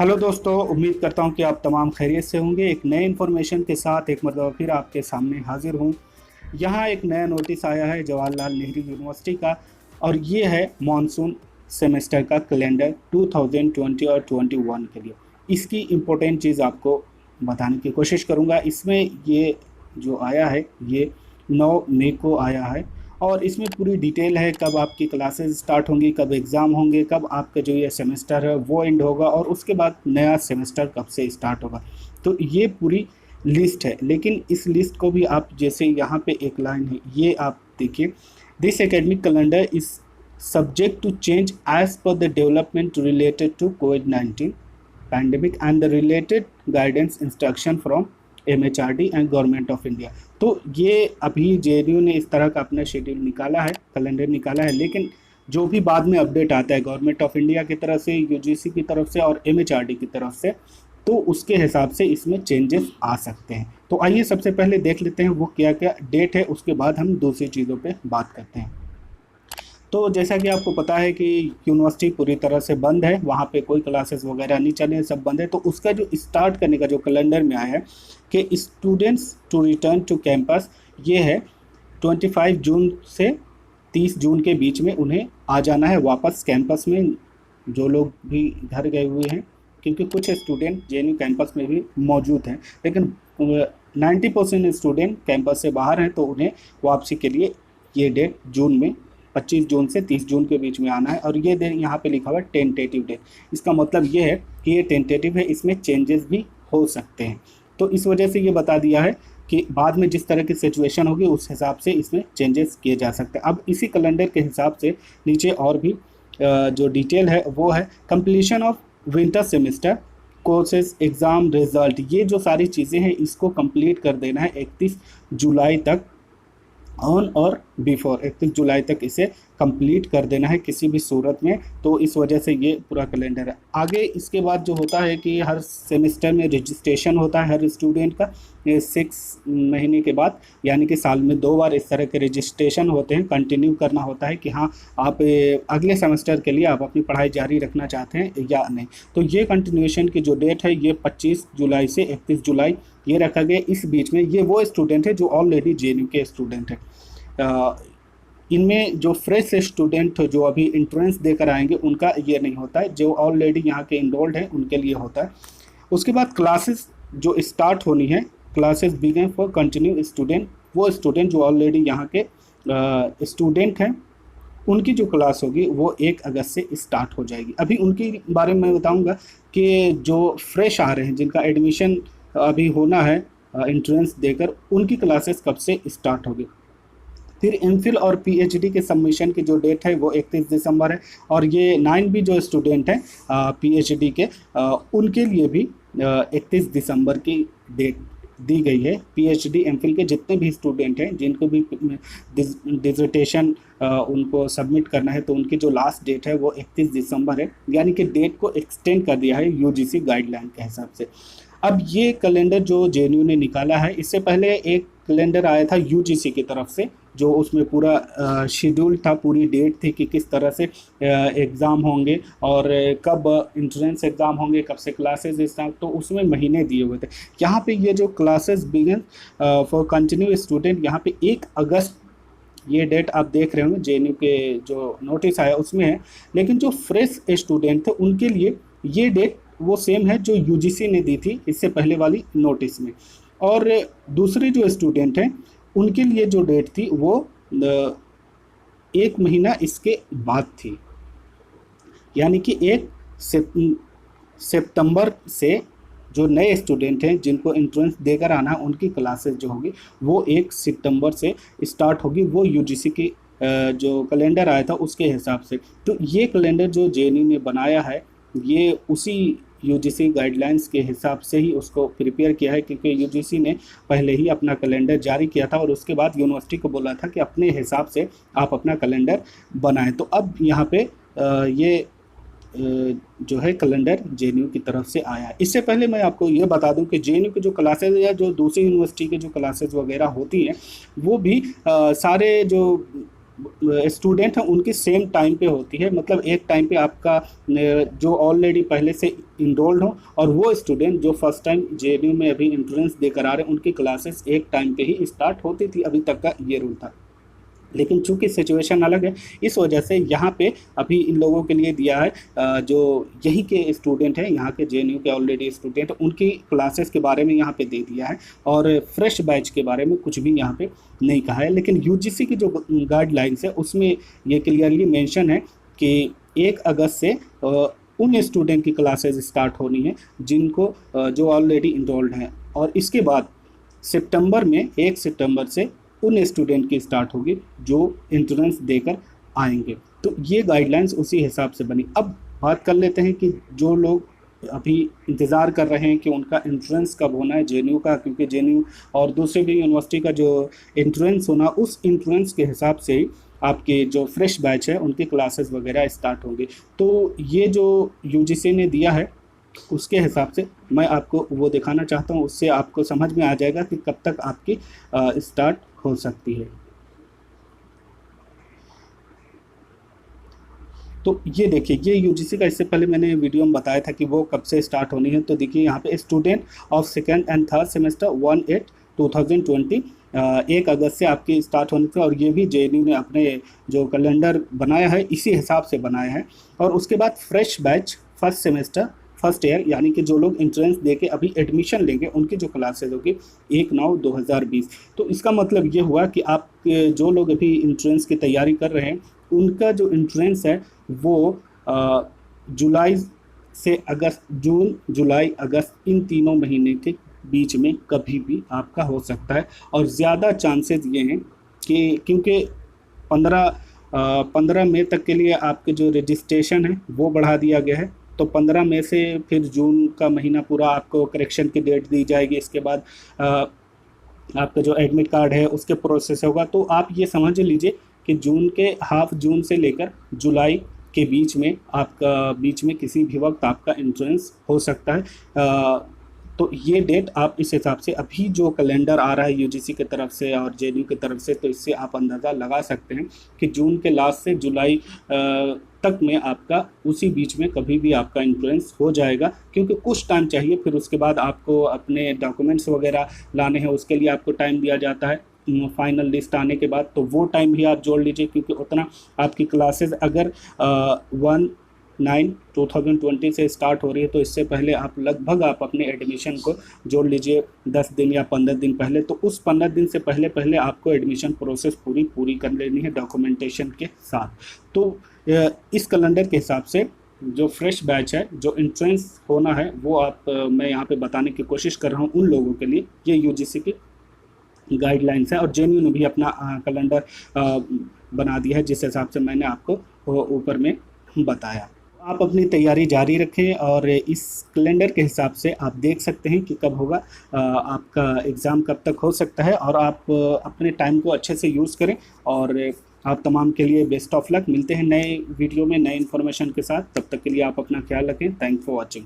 Hello दोस्तों, उम्मीद करता हूं कि आप तमाम खैरियत से होंगे। एक नए इन्फॉर्मेशन के साथ एक मरतबा फिर आपके सामने हाजिर हूं। यहाँ एक नया नोटिस आया है जवाहरलाल नेहरू यूनिवर्सिटी का, और ये है मॉनसून सेमेस्टर का कैलेंडर 2020 और 21 के लिए। इसकी इम्पोर्टेंट चीज़ आपको बताने की कोशिश करूँगा। इसमें ये जो आया है ये 9 मई को आया है, और इसमें पूरी डिटेल है कब आपकी क्लासेस स्टार्ट होंगी, कब एग्ज़ाम होंगे, कब आपका जो ये सेमेस्टर है वो एंड होगा, और उसके बाद नया सेमेस्टर कब से स्टार्ट होगा। तो ये पूरी लिस्ट है। लेकिन इस लिस्ट को भी आप, जैसे यहाँ पे एक लाइन है, ये आप देखिए, this academic calendar is subject to change as per the development related to कोविड-19 pandemic and the related guidance instruction from MHRD and government of India. तो ये अभी JNU ने इस तरह का अपना शेड्यूल निकाला है, कैलेंडर निकाला है। लेकिन जो भी बाद में अपडेट आता है गवर्नमेंट ऑफ इंडिया की तरफ से, UGC की तरफ से और MHRD की तरफ से, तो उसके हिसाब से इसमें चेंजेस आ सकते हैं। तो आइए सबसे पहले देख लेते हैं वो क्या क्या डेट है, उसके बाद हम दूसरी चीज़ों पे बात करते हैं। तो जैसा कि आपको पता है कि यूनिवर्सिटी पूरी तरह से बंद है, वहाँ पे कोई क्लासेस वगैरह नहीं चल रहे, सब बंद है। तो उसका जो स्टार्ट करने का जो कैलेंडर में आया है कि students to return to campus, ये है 25 जून से 30 जून के बीच में उन्हें आ जाना है वापस कैंपस में, जो लोग भी घर गए हुए हैं, क्योंकि कुछ स्टूडेंट JNU कैंपस में भी मौजूद हैं, लेकिन 90% स्टूडेंट कैंपस से बाहर हैं। तो उन्हें वापसी के लिए ये डेट जून में 25 जून से 30 जून के बीच में आना है। और ये डेट यहाँ पे लिखा हुआ है टेंटेटिव डेट। इसका मतलब ये है कि ये टेंटेटिव है, इसमें चेंजेस भी हो सकते हैं। तो इस वजह से ये बता दिया है कि बाद में जिस तरह की सिचुएशन होगी उस हिसाब से इसमें चेंजेस किए जा सकते हैं। अब इसी कैलेंडर के हिसाब से नीचे और भी जो डिटेल है वो है completion of winter semester courses exam result. ये जो सारी चीज़ें हैं इसको कंप्लीट कर देना है 31 जुलाई तक, ऑन और बिफोर 31 जुलाई तक इसे कंप्लीट कर देना है किसी भी सूरत में। तो इस वजह से ये पूरा कैलेंडर है। आगे इसके बाद जो होता है कि हर सेमेस्टर में रजिस्ट्रेशन होता है हर स्टूडेंट का, 6 महीने के बाद, यानी कि साल में 2 बार इस तरह के रजिस्ट्रेशन होते हैं। कंटिन्यू करना होता है कि हाँ आप अगले सेमेस्टर के लिए आप अपनी पढ़ाई जारी रखना चाहते हैं या नहीं। तो ये कंटिन्यूएशन की जो डेट है ये 25 जुलाई से 31 जुलाई ये रखा गया। इस बीच में ये वो स्टूडेंट है जो ऑलरेडी JNU के स्टूडेंट हैं। इनमें जो फ्रेश स्टूडेंट जो अभी इंट्रेंस देकर आएंगे उनका ये नहीं होता है, जो ऑलरेडी यहाँ के इनरोल्ड हैं उनके लिए होता है। उसके बाद क्लासेस जो स्टार्ट होनी है, classes begin for continue student, वो स्टूडेंट जो ऑलरेडी यहाँ के स्टूडेंट हैं उनकी जो क्लास होगी वो 1 अगस्त से स्टार्ट हो जाएगी। अभी उनके बारे में मैं बताऊँगा कि जो फ्रेश आ रहे हैं, जिनका एडमिशन अभी होना है इंट्रेंस देकर, उनकी क्लासेस कब से स्टार्ट होगी। फिर MPhil और PhD के सबमिशन की जो डेट है वो 31 दिसंबर है। और ये 9B जो स्टूडेंट हैं PhD के, उनके लिए भी 31 दिसंबर की डेट दी गई है। PhD MPhil के जितने भी स्टूडेंट हैं जिनको भी डिसर्टेशन उनको सबमिट करना है, तो उनकी जो लास्ट डेट है वो 31 दिसंबर है, यानी कि डेट को एक्सटेंड कर दिया है UGC गाइडलाइन के हिसाब से। अब ये कैलेंडर जो JNU ने निकाला है, इससे पहले एक कैलेंडर आया था UGC की तरफ से, जो उसमें पूरा शेड्यूल था, पूरी डेट थी कि किस तरह से एग्ज़ाम होंगे और कब इंट्रेंस एग्ज़ाम होंगे, कब से क्लासेस स्टार्ट, तो उसमें महीने दिए हुए थे। यहाँ पे ये जो classes begin for continue student, यहाँ पे 1 अगस्त ये डेट आप देख रहे होंगे JNU के जो नोटिस आया उसमें है। लेकिन जो फ्रेश स्टूडेंट थे उनके लिए ये डेट वो सेम है जो UGC ने दी थी इससे पहले वाली नोटिस में। और दूसरे जो स्टूडेंट हैं उनके लिए जो डेट थी वो 1 महीना इसके बाद थी, यानी कि 1 सितंबर से जो नए स्टूडेंट हैं जिनको एंट्रेंस देकर आना है उनकी क्लासेस जो होगी वो 1 सितंबर से स्टार्ट होगी, वो UGC की जो कैलेंडर आया था उसके हिसाब से। तो ये कैलेंडर जो JNU ने बनाया है ये उसी UGC गाइडलाइंस के हिसाब से ही उसको प्रिपेयर किया है, क्योंकि UGC ने पहले ही अपना कैलेंडर जारी किया था और उसके बाद यूनिवर्सिटी को बोला था कि अपने हिसाब से आप अपना कैलेंडर बनाएं। तो अब यहाँ पे ये जो है कैलेंडर JNU की तरफ से आया है। इससे पहले मैं आपको ये बता दूं कि JNU की जो क्लासेज या जो दूसरी यूनिवर्सिटी की जो क्लासेज वगैरह होती हैं वो भी सारे जो स्टूडेंट हैं उनकी सेम टाइम पे होती है, मतलब एक टाइम पे आपका जो ऑलरेडी पहले से इनरोल्ड हो और वो स्टूडेंट जो फर्स्ट टाइम जेएनयू में अभी एंट्रेंस देकर आ रहे हैं, उनकी क्लासेस एक टाइम पे ही स्टार्ट होती थी, अभी तक का ये रूल था। लेकिन चूंकि सिचुएशन अलग है, इस वजह से यहाँ पे अभी इन लोगों के लिए दिया है, जो यहीं के स्टूडेंट हैं, यहाँ के जेएनयू के ऑलरेडी स्टूडेंट, उनकी क्लासेस के बारे में यहाँ पे दे दिया है, और फ्रेश बैच के बारे में कुछ भी यहाँ पे नहीं कहा है। लेकिन यूजीसी की जो गाइडलाइंस है उसमें ये क्लियरली मेंशन है कि 1 अगस्त से उन स्टूडेंट की क्लासेस स्टार्ट होनी है जिनको जो ऑलरेडी इनरोल्ड हैं, और इसके बाद सितंबर में 1 सितंबर से उन स्टूडेंट की स्टार्ट होगी जो एंट्रेंस देकर आएंगे। तो ये गाइडलाइंस उसी हिसाब से बनी। अब बात कर लेते हैं कि जो लोग अभी इंतज़ार कर रहे हैं कि उनका एंट्रेंस कब होना है जेएनयू का, क्योंकि जेएनयू और दूसरे भी यूनिवर्सिटी का जो एंट्रेंस होना, उस एंट्रेंस के हिसाब से ही आपके जो फ्रेश बैच है उनकी क्लासेस वगैरह स्टार्ट होंगे। तो ये जो यूजीसी ने दिया है उसके हिसाब से मैं आपको वो दिखाना चाहता हूँ, उससे आपको समझ में आ जाएगा कि कब तक आपकी स्टार्ट हो सकती है। तो ये देखिए, ये यूजीसी का, इससे पहले मैंने वीडियो में बताया था कि वो कब से स्टार्ट होनी है। तो देखिए यहाँ पे student of second and third semester 1/8/2020 1 अगस्त से आपकी स्टार्ट होनी थी, और ये भी जेएनयू ने अपने जो कैलेंडर बनाया है इसी हिसाब से बनाया है। और उसके बाद fresh batch first semester first year, यानी कि जो लोग एंट्रेंस दे के अभी एडमिशन लेंगे उनकी जो क्लासेज होगी 1/9/2020। तो इसका मतलब ये हुआ कि आप जो लोग अभी एंट्रेंस की तैयारी कर रहे हैं उनका जो एंट्रेंस है वो जुलाई से अगस्त, जून जुलाई अगस्त, इन तीनों महीने के बीच में कभी भी आपका हो सकता है। और ज़्यादा चांसेस ये हैं कि क्योंकि 15 मई तक के लिए आपके जो रजिस्ट्रेशन है वो बढ़ा दिया गया है, तो 15 मई से फिर जून का महीना पूरा आपको करेक्शन की डेट दी जाएगी। इसके बाद आपका जो एडमिट कार्ड है उसके प्रोसेस होगा। तो आप ये समझ लीजिए कि जून के हाफ जून से लेकर जुलाई के बीच में किसी भी वक्त आपका एंट्रेंस हो सकता है। तो ये डेट आप इस हिसाब से, अभी जो कैलेंडर आ रहा है यूजीसी की तरफ से और जेएनयू की तरफ से, तो इससे आप अंदाज़ा लगा सकते हैं कि जून के लास्ट से जुलाई तक में आपका उसी बीच में कभी भी आपका एंट्रेंस हो जाएगा, क्योंकि कुछ टाइम चाहिए। फिर उसके बाद आपको अपने डॉक्यूमेंट्स वगैरह लाने हैं, उसके लिए आपको टाइम दिया जाता है फाइनल लिस्ट आने के बाद। तो वो टाइम भी आप जोड़ लीजिए, क्योंकि उतना आपकी क्लासेस अगर 1/9/2020 से स्टार्ट हो रही है तो इससे पहले आप लगभग आप अपने एडमिशन को जोड़ लीजिए 10 दिन या 15 दिन पहले। तो उस 15 दिन से पहले आपको एडमिशन प्रोसेस पूरी कर लेनी है डॉक्यूमेंटेशन के साथ। तो इस कैलेंडर के हिसाब से जो फ्रेश बैच है, जो एंट्रेंस होना है, वो मैं यहाँ पे बताने की कोशिश कर रहा हूँ उन लोगों के लिए। ये यूजीसी की गाइडलाइंस है, और जेएनयू ने भी अपना कैलेंडर बना दिया है जिस हिसाब से मैंने आपको ऊपर में बताया। आप अपनी तैयारी जारी रखें, और इस कैलेंडर के हिसाब से आप देख सकते हैं कि कब होगा आपका एग्ज़ाम, कब तक हो सकता है। और आप अपने टाइम को अच्छे से यूज़ करें, और आप तमाम के लिए बेस्ट ऑफ लक। मिलते हैं नए वीडियो में नए इन्फॉर्मेशन के साथ, तब तक के लिए आप अपना ख्याल रखें। Thanks for watching.